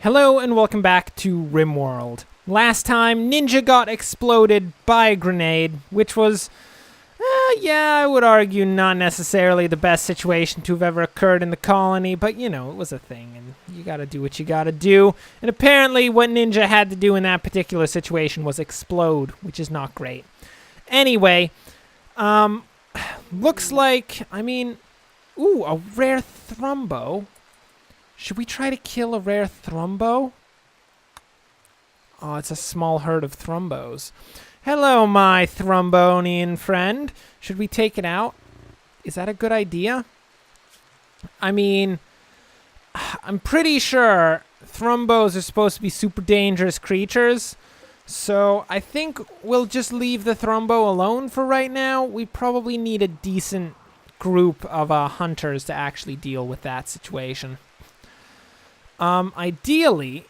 Hello and welcome back to Rimworld. Last time, Ninja got exploded by a grenade, which was, I would argue not necessarily the best situation to have ever occurred in the colony, but you know, it was a thing, and you gotta do what you gotta do. And apparently what Ninja had to do in that particular situation was explode, which is not great. Anyway, looks like, a rare thrumbo. Should we try to kill a rare thrumbo? Oh, it's a small herd of thrumbos. Hello, my thrumbonian friend. Should we take it out? Is that a good idea? I mean, I'm pretty sure thrumbos are supposed to be super dangerous creatures. So I think we'll just leave the thrumbo alone for right now. We probably need a decent group of hunters to actually deal with that situation. Ideally,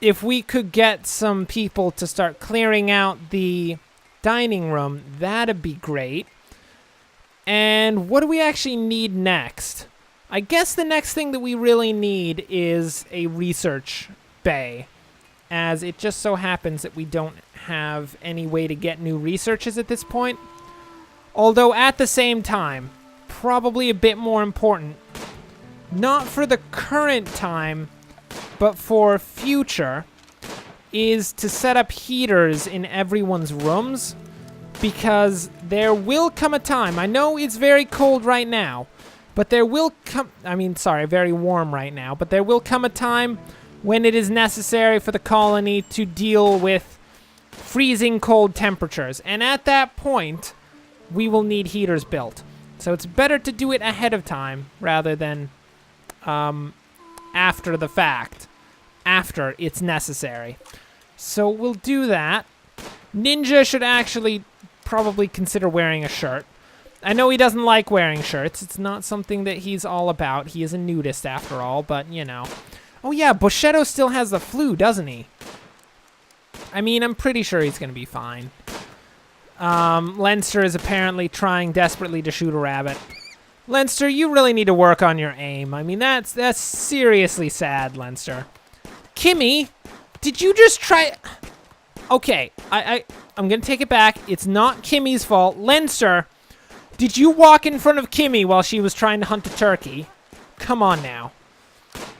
if we could get some people to start clearing out the dining room, that'd be great. And what do we actually need next? I guess the next thing that we really need is a research bay, as it just so happens that we don't have any way to get new researches at this point. Although at the same time, probably a bit more important, not for the current time, but for future, is to set up heaters in everyone's rooms, because there will come a time, I know it's very cold right now, but there will come, very warm right now, but there will come a time when it is necessary for the colony to deal with freezing cold temperatures, and at that point, we will need heaters built. So it's better to do it ahead of time, rather than after the fact, after it's necessary. So we'll do that. Ninja should actually probably consider wearing a shirt. I know he doesn't like wearing shirts. It's not something that he's all about. He is a nudist after all, but you know. Oh yeah, Bushetto still has the flu, doesn't he? I mean, I'm pretty sure he's gonna be fine. Leinster is apparently trying desperately to shoot a rabbit. Leinster, you really need to work on your aim. I mean, that's seriously sad, Leinster. Kimmy, did you just try... Okay, I'm gonna take it back. It's not Kimmy's fault. Leinster, did you walk in front of Kimmy while she was trying to hunt a turkey? Come on now.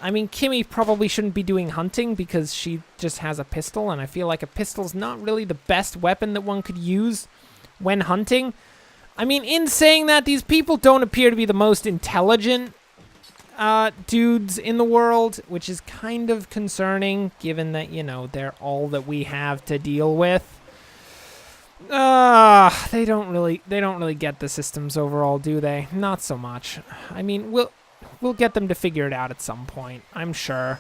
I mean, Kimmy probably shouldn't be doing hunting because she just has a pistol, and I feel like a pistol's not really the best weapon that one could use when hunting. I mean, in saying that, these people don't appear to be the most intelligent dudes in the world, which is kind of concerning, given that, you know, they're all that we have to deal with. They don't really get the systems overall, do they? Not so much. I mean, we'll get them to figure it out at some point, I'm sure.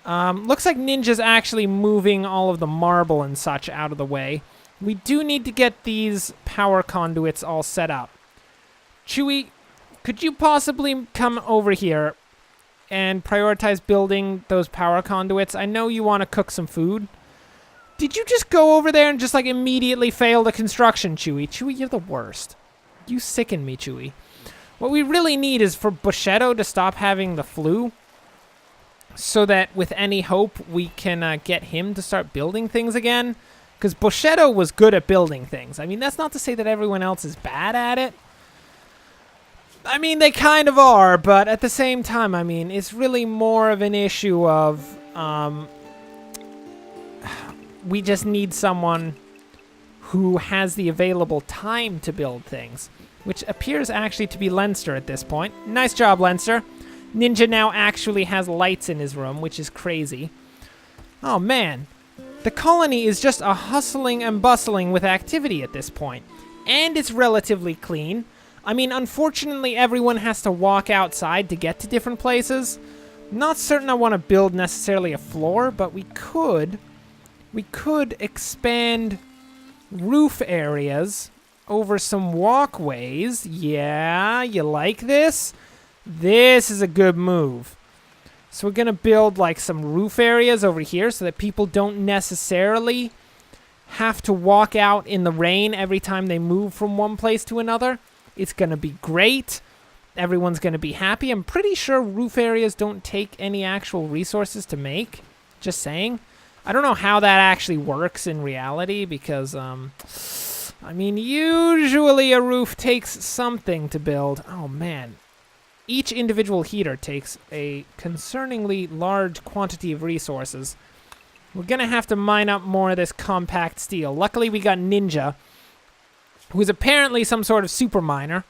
Looks like Ninja's actually moving all of the marble and such out of the way. We do need to get these power conduits all set up. Chewie, could you possibly come over here and prioritize building those power conduits? I know you want to cook some food. Did you just go over there and just like immediately fail the construction, Chewie? Chewie, you're the worst. You sicken me, Chewie. What we really need is for Bushetto to stop having the flu, so that with any hope we can get him to start building things again. Because Bushetto was good at building things. I mean, that's not to say that everyone else is bad at it. I mean, they kind of are, but at the same time, I mean, it's really more of an issue of, we just need someone who has the available time to build things, which appears actually to be Leinster at this point. Nice job, Leinster. Ninja now actually has lights in his room, which is crazy. Oh, man. The colony is just a hustling and bustling with activity at this point, and it's relatively clean. I mean, unfortunately, everyone has to walk outside to get to different places. Not certain I want to build necessarily a floor, but we could expand roof areas over some walkways. Yeah, you like this? This is a good move. So we're going to build like some roof areas over here so that people don't necessarily have to walk out in the rain every time they move from one place to another. It's going to be great. everyone's going to be happy. I'm pretty sure roof areas don't take any actual resources to make. Just saying. I don't know how that actually works in reality because, I mean, usually a roof takes something to build. Oh, man. Each individual heater takes a concerningly large quantity of resources. We're going to have to mine up more of this compact steel. Luckily, we got Ninja, who's apparently some sort of super miner.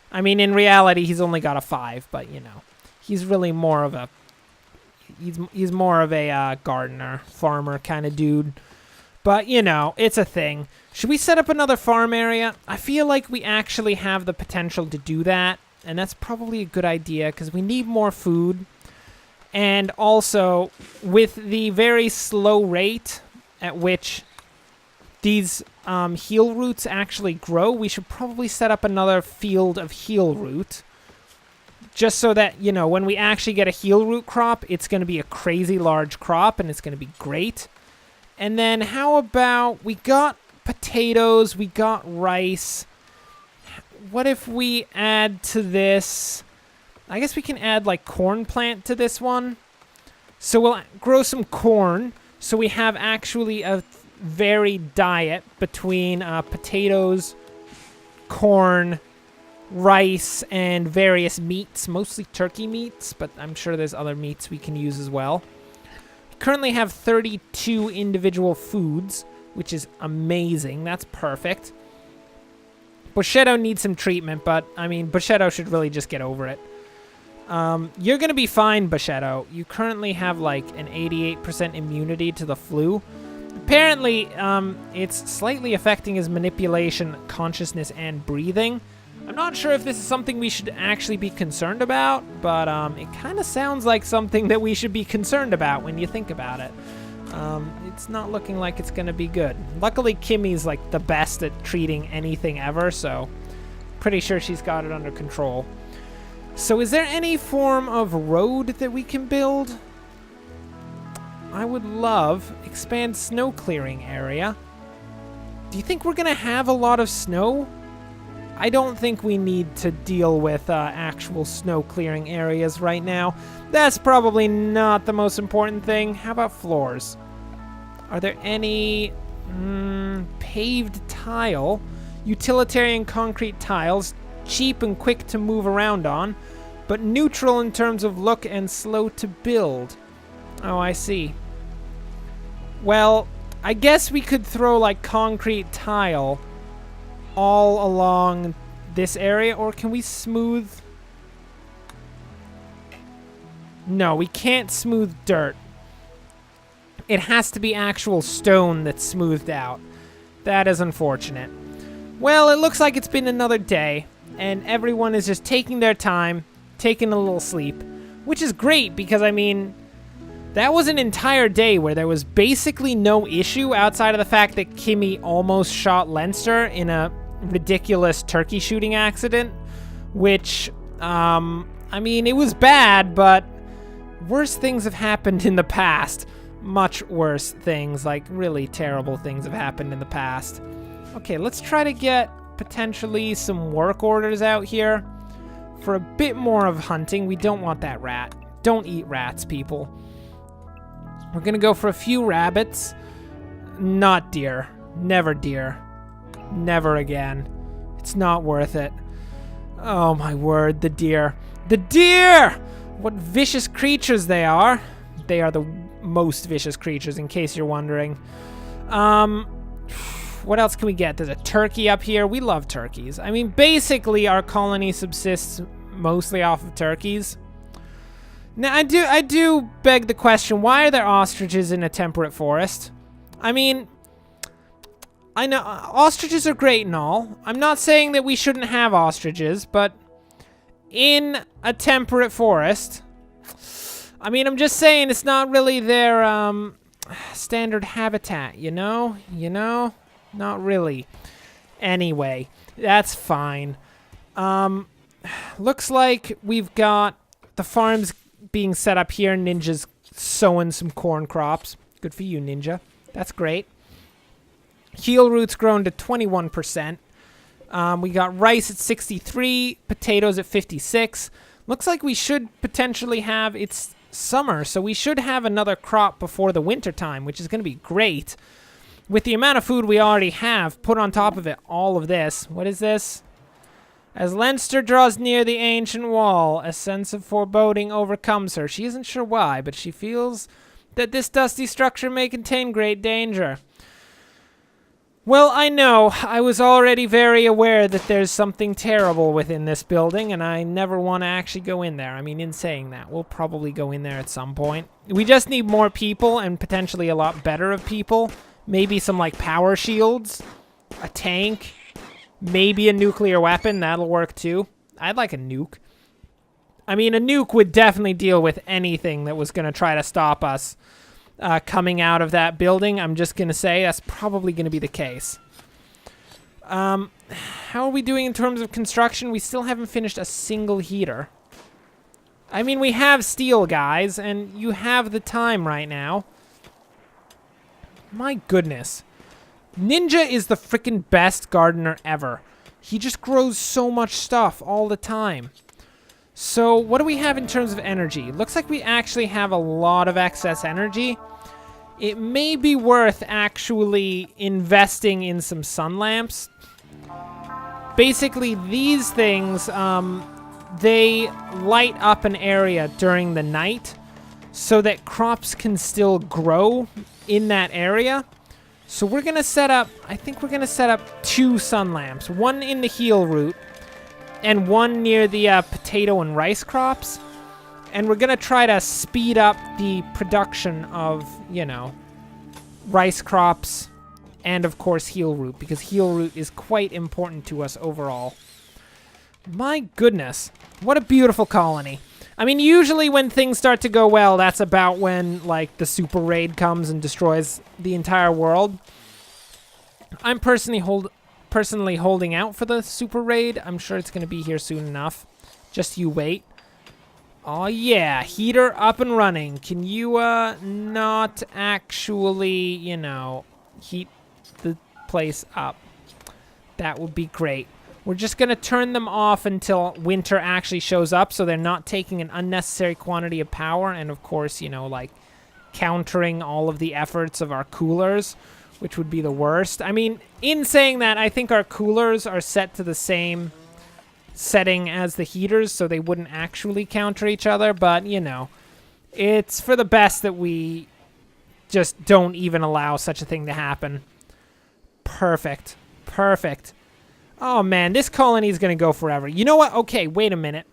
I mean, in reality, he's only got a 5, but, you know, he's really more of a... He's more of a gardener, farmer kind of dude. But, you know, it's a thing. Should we set up another farm area? I feel like we actually have the potential to do that. And that's probably a good idea because we need more food. And also, with the very slow rate at which these heal roots actually grow, we should probably set up another field of heal root. Just so that, you know, when we actually get a heal root crop, it's going to be a crazy large crop, and it's going to be great. And then how about, we got potatoes, we got rice. What if we add to this, I guess we can add, like, corn plant to this one. So we'll grow some corn, so we have actually a varied diet between potatoes, corn, rice, and various meats, mostly turkey meats, but I'm sure there's other meats we can use as well. We currently have 32 individual foods, which is amazing. That's perfect. Bushetto needs some treatment, but, I mean, Bushetto should really just get over it. You're going to be fine, Bushetto. You currently have, like, an 88% immunity to the flu. Apparently, it's slightly affecting his manipulation, consciousness, and breathing. I'm not sure if this is something we should actually be concerned about, but it kind of sounds like something that we should be concerned about when you think about it. It's not looking like it's going to be good. Luckily, Kimmy's like the best at treating anything ever, so pretty sure she's got it under control. So is there any form of road that we can build? I would love expand snow clearing area. Do you think we're going to have a lot of snow? I don't think we need to deal with actual snow clearing areas right now. That's probably not the most important thing. How about floors? Are there any paved tile? Utilitarian concrete tiles, cheap and quick to move around on, but neutral in terms of look and slow to build. Oh, I see. Well, I guess we could throw like concrete tile all along this area, or can we smooth? No, we can't smooth dirt. It has to be actual stone that's smoothed out. That is unfortunate. Well, it looks like it's been another day, and everyone is just taking their time, taking a little sleep, which is great because, I mean, that was an entire day where there was basically no issue outside of the fact that Kimmy almost shot Leinster in a ridiculous turkey shooting accident, which, I mean, it was bad, but worse things have happened in the past. Much worse things, like really terrible things have happened in the past. Okay, let's try to get potentially some work orders out here for a bit more of hunting. We don't want that rat. Don't eat rats, people. We're gonna go for a few rabbits. Not deer. Never deer. Never again. It's not worth it. Oh my word, the deer. The deer! What vicious creatures they are. They are the most vicious creatures, in case you're wondering. What else can we get? There's a turkey up here. We love turkeys. I mean, basically, our colony subsists mostly off of turkeys. Now, I do beg the question, why are there ostriches in a temperate forest? I mean, I know ostriches are great and all. I'm not saying that we shouldn't have ostriches, but in a temperate forest, I mean, I'm just saying it's not really their standard habitat, you know? You know? Not really. Anyway, that's fine. Looks like we've got the farms being set up here. Ninja's sowing some corn crops. Good for you, Ninja. That's great. Heal root's grown to 21%. We got rice at 63, potatoes at 56. Looks like we should potentially have, it's summer, so we should have another crop before the winter time, which is going to be great. With the amount of food we already have, put on top of it all of this. What is this? As Leinster draws near the ancient wall, a sense of foreboding overcomes her. She isn't sure why, but she feels that this dusty structure may contain great danger. Well, I know. I was already very aware that there's something terrible within this building, and I never want to actually go in there. I mean, in saying that, we'll probably go in there at some point. We just need more people, and potentially a lot better of people. Maybe some, like, power shields, a tank, maybe a nuclear weapon. That'll work, too. I'd like a nuke. I mean, a nuke would definitely deal with anything that was going to try to stop us coming out of that building. I'm just going to say that's probably going to be the case. How are we doing in terms of construction? We still haven't finished a single heater. I mean, we have steel, guys, and you have the time right now. My goodness. Ninja is the freaking best gardener ever. He just grows so much stuff all the time. So what do we have in terms of energy? Looks like we actually have a lot of excess energy. It may be worth actually investing in some sun lamps. Basically, these things, they light up an area during the night so that crops can still grow in that area. So we're going to set up, I think we're going to set up 2 sun lamps. One in the heel root and one near the potato and rice crops. And we're going to try to speed up the production of, you know, rice crops and, of course, heel root, because heel root is quite important to us overall. My goodness, what a beautiful colony. I mean, usually when things start to go well, that's about when, like, the super raid comes and destroys the entire world. I'm personally holding out for the super raid. I'm sure it's going to be here soon enough. Just you wait. Oh, yeah. Heater up and running. Can you, not actually, you know, heat the place up? That would be great. We're just going to turn them off until winter actually shows up, so they're not taking an unnecessary quantity of power. And, of course, you know, like, countering all of the efforts of our coolers, which would be the worst. I mean, in saying that, I think our coolers are set to the same setting as the heaters, so they wouldn't actually counter each other, but, you know, it's for the best that we just don't even allow such a thing to happen. Perfect. Perfect. Oh, man, this colony is going to go forever. You know what? Okay, wait a minute.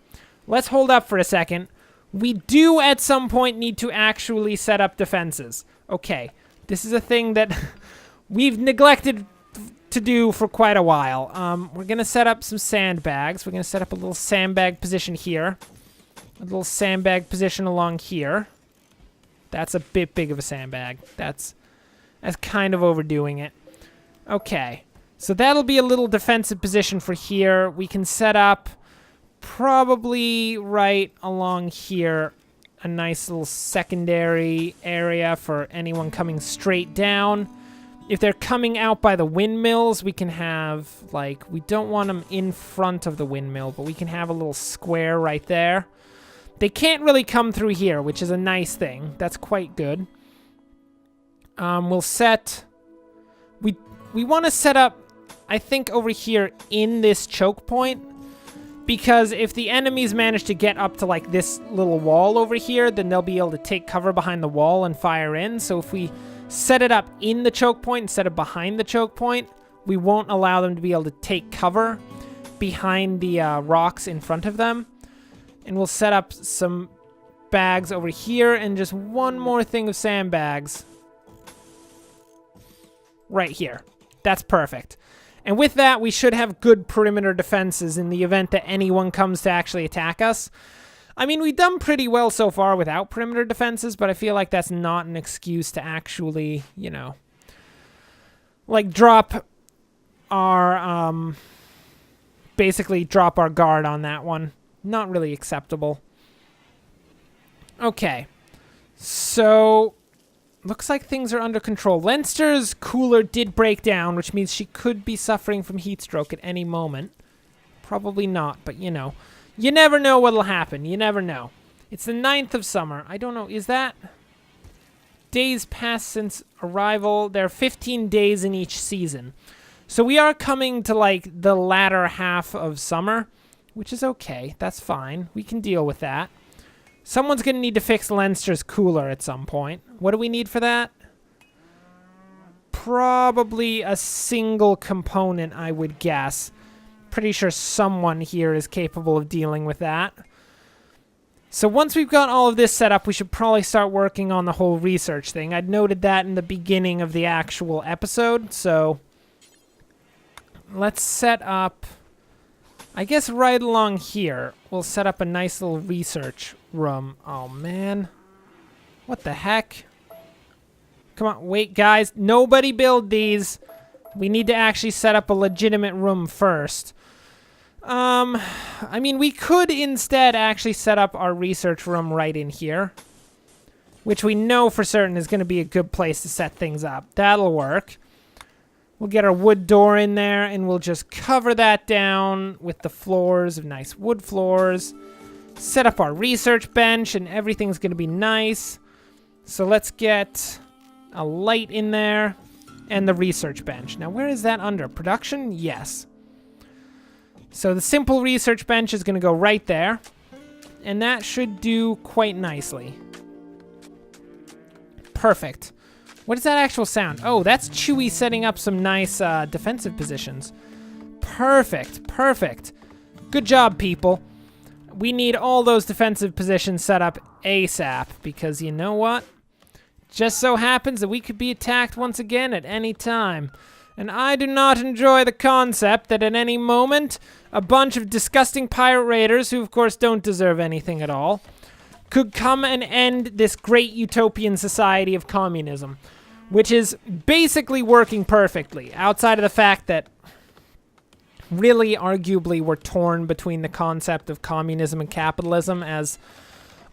Let's hold up for a second. We do, at some point, need to actually set up defenses. Okay, this is a thing that we've neglected to do for quite a while. We're going to set up some sandbags. We're going to set up a little sandbag position here. A little sandbag position along here. That's a bit big of a sandbag. That's kind of overdoing it. Okay, so that'll be a little defensive position for here. We can set up probably right along here a nice little secondary area for anyone coming straight down. If they're coming out by the windmills, we can have, like, we don't want them in front of the windmill, but we can have a little square right there. They can't really come through here, which is a nice thing. That's quite good. We'll set... We want to set up, I think, over here in this choke point, because if the enemies manage to get up to, like, this little wall over here, then they'll be able to take cover behind the wall and fire in. So if we set it up in the choke point instead of behind the choke point, we won't allow them to be able to take cover behind the rocks in front of them. And we'll set up some bags over here and just one more thing of sandbags right here. That's perfect. And with that, we should have good perimeter defenses in the event that anyone comes to actually attack us. I mean, we've done pretty well so far without perimeter defenses, but I feel like that's not an excuse to actually, you know, like drop our, basically drop our guard on that one. Not really acceptable. Okay. So looks like things are under control. Leinster's cooler did break down, which means she could be suffering from heat stroke at any moment. Probably not, but you know. You never know what'll happen. You never know. It's the 9th of summer. I don't know. Is that days passed since arrival? There are 15 days in each season. So we are coming to like the latter half of summer, which is okay. That's fine. We can deal with that. Someone's going to need to fix Leinster's cooler at some point. What do we need for that? Probably a single component, I would guess. Pretty sure someone here is capable of dealing with that. So once we've got all of this set up, we should probably start working on the whole research thing. I'd noted that in the beginning of the actual episode, so let's set up, I guess right along here, we'll set up a nice little research room. Oh, man. What the heck? Come on, wait, guys. Nobody build these. We need to actually set up a legitimate room first. I mean, we could instead actually set up our research room right in here, which we know for certain is going to be a good place to set things up. That'll work. We'll get our wood door in there, and we'll just cover that down with the floors of nice wood floors. Set up our research bench, and everything's going to be nice. So let's get a light in there and the research bench. Now, where is that under? Production? Yes. So the simple research bench is going to go right there, and that should do quite nicely. Perfect. What is that actual sound? Oh, that's Chewie setting up some nice defensive positions. Perfect, perfect. Good job, people. We need all those defensive positions set up ASAP, because you know what? Just so happens that we could be attacked once again at any time. And I do not enjoy the concept that at any moment, a bunch of disgusting pirate raiders, who of course don't deserve anything at all, could come and end this great utopian society of communism, which is basically working perfectly, outside of the fact that really, arguably, we're torn between the concept of communism and capitalism, as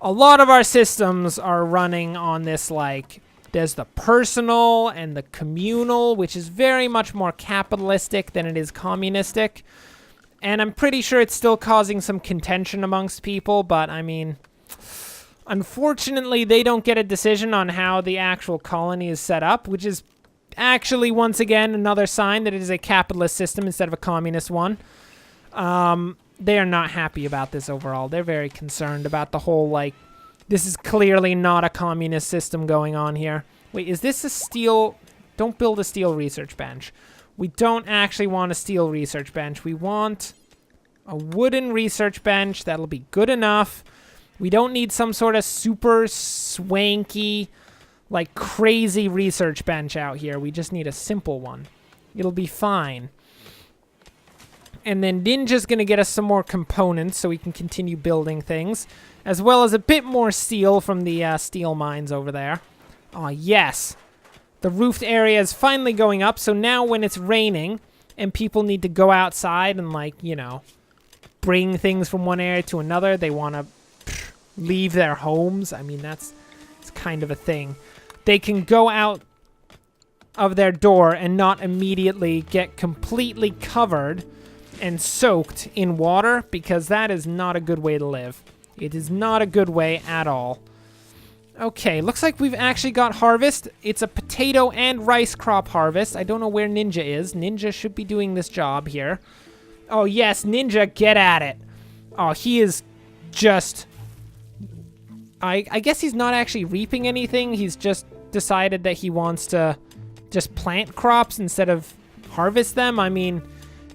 a lot of our systems are running on this, like, there's the personal and the communal, which is very much more capitalistic than it is communistic. And I'm pretty sure it's still causing some contention amongst people, but I mean, unfortunately, they don't get a decision on how the actual colony is set up, which is actually, once again, another sign that it is a capitalist system instead of a communist one. They are not happy about this overall. They're very concerned about the whole, like, this is clearly not a communist system going on here. Wait, is this a steel? Don't build a steel research bench. We don't actually want a steel research bench. We want a wooden research bench. That'll be good enough. We don't need some sort of super swanky, like crazy research bench out here. We just need a simple one. It'll be fine. And then Ninja's going to get us some more components so we can continue building things, as well as a bit more steel from the steel mines over there. Oh, yes. The roofed area is finally going up, so now when it's raining and people need to go outside and, like, you know, bring things from one area to another, they want to leave their homes. I mean, it's kind of a thing. They can go out of their door and not immediately get completely covered and soaked in water, because that is not a good way to live. It is not a good way at all. Okay, looks like we've actually got harvest. It's a potato and rice crop harvest. I don't know where Ninja is. Ninja should be doing this job here. Oh, yes, Ninja, get at it. Oh, he is just... I guess he's not actually reaping anything. He's just decided that he wants to just plant crops instead of harvest them. I mean,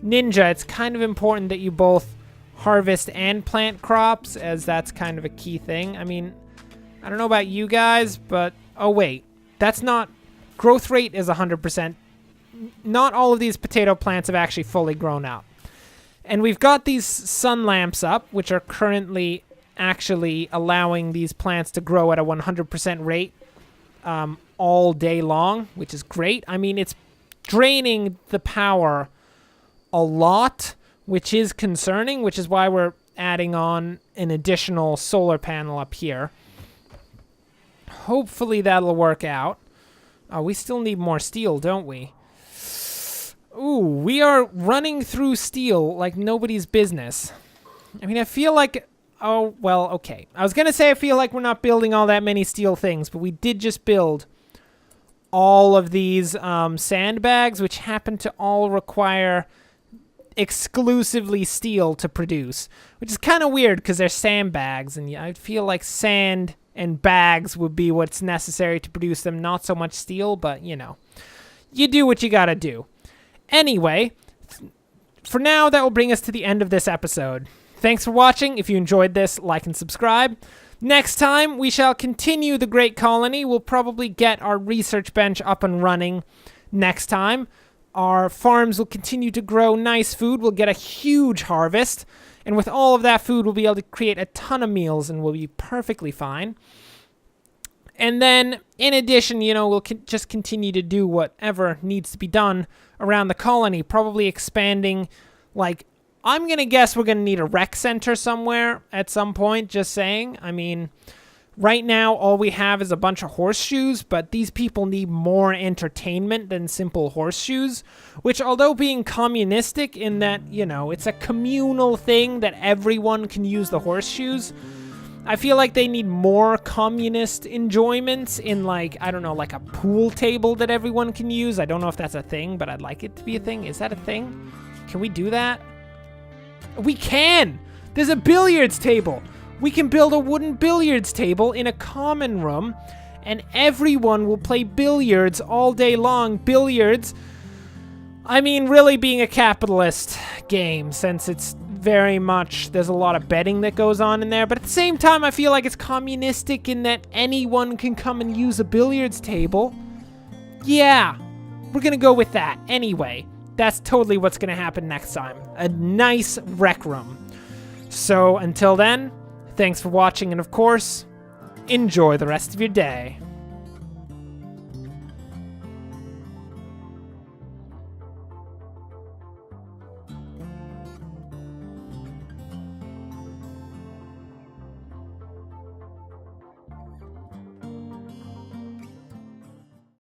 Ninja, it's kind of important that you both harvest and plant crops, as that's kind of a key thing. I mean, I don't know about you guys, but... Oh, wait. That's not... Growth rate is 100%. Not all of these potato plants have actually fully grown out. And we've got these sun lamps up, which are currently actually allowing these plants to grow at a 100% rate all day long, which is great. I mean, it's draining the power a lot, which is concerning, which is why we're adding on an additional solar panel up here. Hopefully that'll work out. Oh, we still need more steel, don't we? Ooh, we are running through steel like nobody's business. I mean, I feel like... Oh, well, okay. I was going to say I feel like we're not building all that many steel things, but we did just build all of these sandbags, which happen to all require exclusively steel to produce, which is kind of weird because they're sandbags, and I feel like sand and bags would be what's necessary to produce them, not so much steel, but, you know, you do what you gotta do. Anyway, for now, that will bring us to the end of this episode. Thanks for watching. If you enjoyed this, like and subscribe. Next time, we shall continue the Great Colony. We'll probably get our research bench up and running next time. Our farms will continue to grow nice food. We'll get a huge harvest. And with all of that food, we'll be able to create a ton of meals and we'll be perfectly fine. And then, in addition, you know, we'll just continue to do whatever needs to be done around the colony. Probably expanding, like, I'm going to guess we're going to need a rec center somewhere at some point, just saying. I mean... Right now, all we have is a bunch of horseshoes, but these people need more entertainment than simple horseshoes, which, although being communistic in that, you know, it's a communal thing that everyone can use the horseshoes, I feel like they need more communist enjoyments in, like, I don't know, like a pool table that everyone can use. I don't know if that's a thing, but I'd like it to be a thing. Is that a thing? Can we do that? We can! There's a billiards table! We can build a wooden billiards table in a common room, and everyone will play billiards all day long. Billiards, I mean, really being a capitalist game, since it's very much, there's a lot of betting that goes on in there, but at the same time, I feel like it's communistic in that anyone can come and use a billiards table. Yeah, we're gonna go with that. Anyway, that's totally what's gonna happen next time. A nice rec room. So, until then... Thanks for watching, and of course, enjoy the rest of your day.